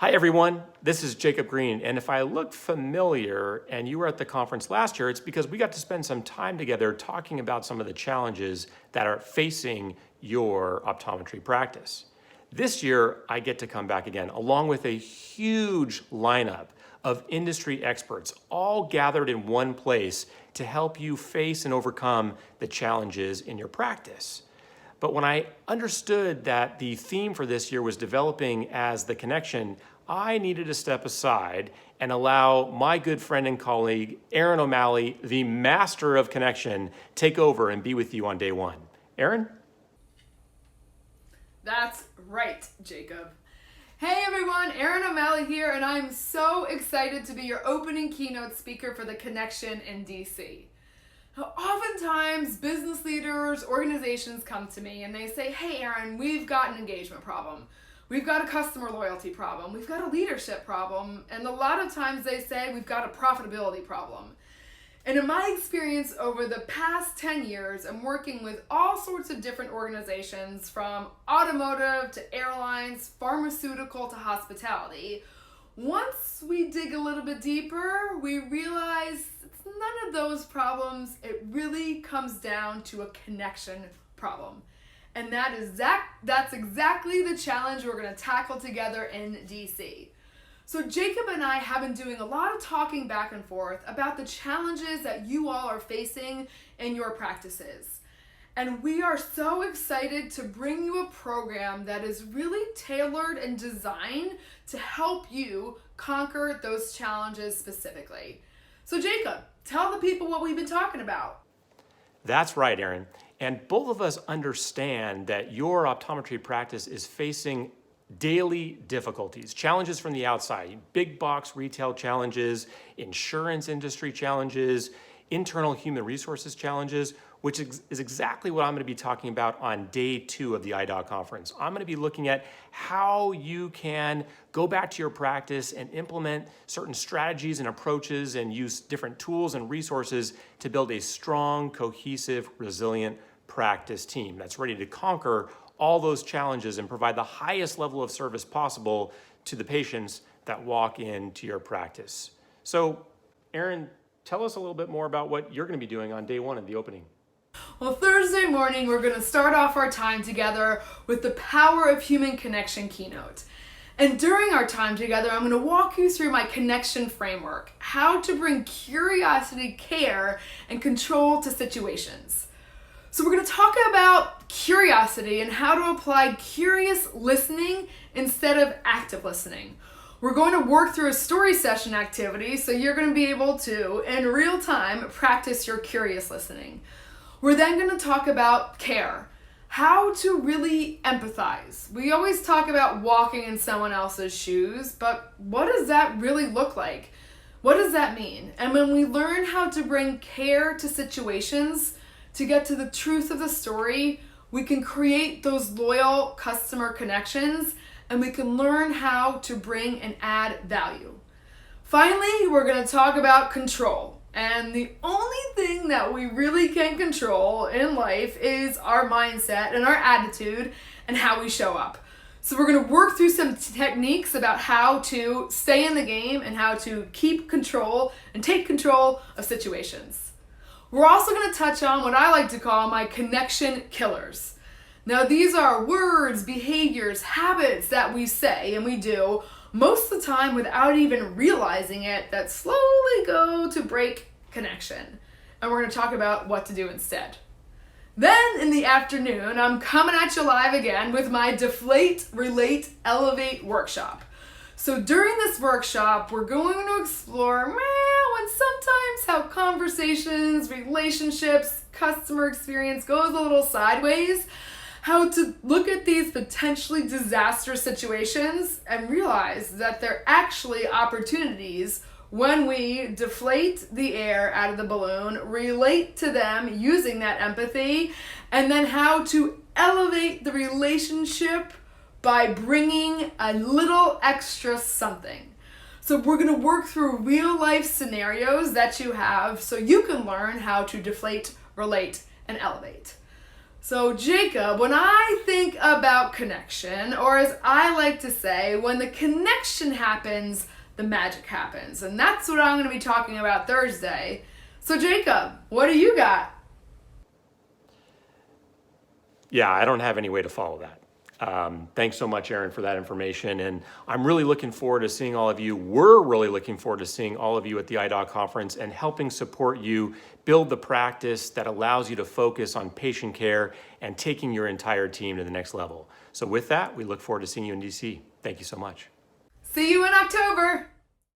Hi everyone, this is Jacob Green, and if I look familiar and you were at the conference last year, it's because we got to spend some time together talking about some of the challenges that are facing your optometry practice. This year, I get to come back again, along with a huge lineup of industry experts, all gathered in one place to help you face and overcome the challenges in your practice. But when I understood that the theme for this year was developing as the connection, I needed to step aside and allow my good friend and colleague, Erin O'Malley, the master of connection, take over and be with you on day one. Erin? That's right, Jacob. Hey everyone, Erin O'Malley here, and I'm so excited to be your opening keynote speaker for the Connection in DC. Now, oftentimes, business leaders, organizations come to me and they say, hey Erin, we've got an engagement problem. We've got a customer loyalty problem. We've got a leadership problem. And a lot of times they say we've got a profitability problem. And in my experience over the past 10 years, I'm working with all sorts of different organizations, from automotive to airlines, pharmaceutical to hospitality. Once we dig a little bit deeper, we realize it's none of those problems. It really comes down to a connection problem. And that's exactly the challenge we're going to tackle together in DC. So Jacob and I have been doing a lot of talking back and forth about the challenges that you all are facing in your practices. And we are so excited to bring you a program that is really tailored and designed to help you conquer those challenges specifically. So Jacob, tell the people what we've been talking about. That's right, Erin. And both of us understand that your optometry practice is facing daily difficulties, challenges from the outside, big box retail challenges, insurance industry challenges, internal human resources challenges, which is exactly what I'm going to be talking about on day 2 of the IDOC conference. I'm going to be looking at how you can go back to your practice and implement certain strategies and approaches and use different tools and resources to build a strong, cohesive, resilient practice team that's ready to conquer all those challenges and provide the highest level of service possible to the patients that walk into your practice. So, Erin, tell us a little bit more about what you're going to be doing on day 1 of the opening. Well, Thursday morning, we're going to start off our time together with the Power of Human Connection keynote. And during our time together, I'm going to walk you through my connection framework, how to bring curiosity, care, and control to situations. So we're going to talk about curiosity and how to apply curious listening instead of active listening. We're going to work through a story session activity, so you're going to be able to, in real time, practice your curious listening. We're then going to talk about care, how to really empathize. We always talk about walking in someone else's shoes, but what does that really look like? What does that mean? And when we learn how to bring care to situations, to get to the truth of the story, we can create those loyal customer connections, and we can learn how to bring and add value. Finally, we're going to talk about control. And the only thing that we really can control in life is our mindset and our attitude and how we show up. So we're going to work through some techniques about how to stay in the game and how to keep control and take control of situations. We're also going to touch on what I like to call my connection killers. Now, these are words, behaviors, habits that we say and we do most of the time without even realizing it that slowly go to break connection. And we're going to talk about what to do instead. Then in the afternoon, I'm coming at you live again with my Deflate, Relate, Elevate workshop. So during this workshop, we're going to explore and sometimes how conversations, relationships, customer experience goes a little sideways, how to look at these potentially disastrous situations and realize that they're actually opportunities when we deflate the air out of the balloon, relate to them using that empathy, and then how to elevate the relationship by bringing a little extra something. So we're going to work through real life scenarios that you have so you can learn how to deflate, relate, and elevate. So, Jacob, when I think about connection, or as I like to say, when the connection happens, the magic happens. And that's what I'm going to be talking about Thursday. So, Jacob, what do you got? Yeah, I don't have any way to follow that. Thanks so much, Erin, for that information. And I'm really looking forward to seeing all of you. We're really looking forward to seeing all of you at the IDOC conference and helping support you build the practice that allows you to focus on patient care and taking your entire team to the next level. So with that, we look forward to seeing you in DC. Thank you so much. See you in October.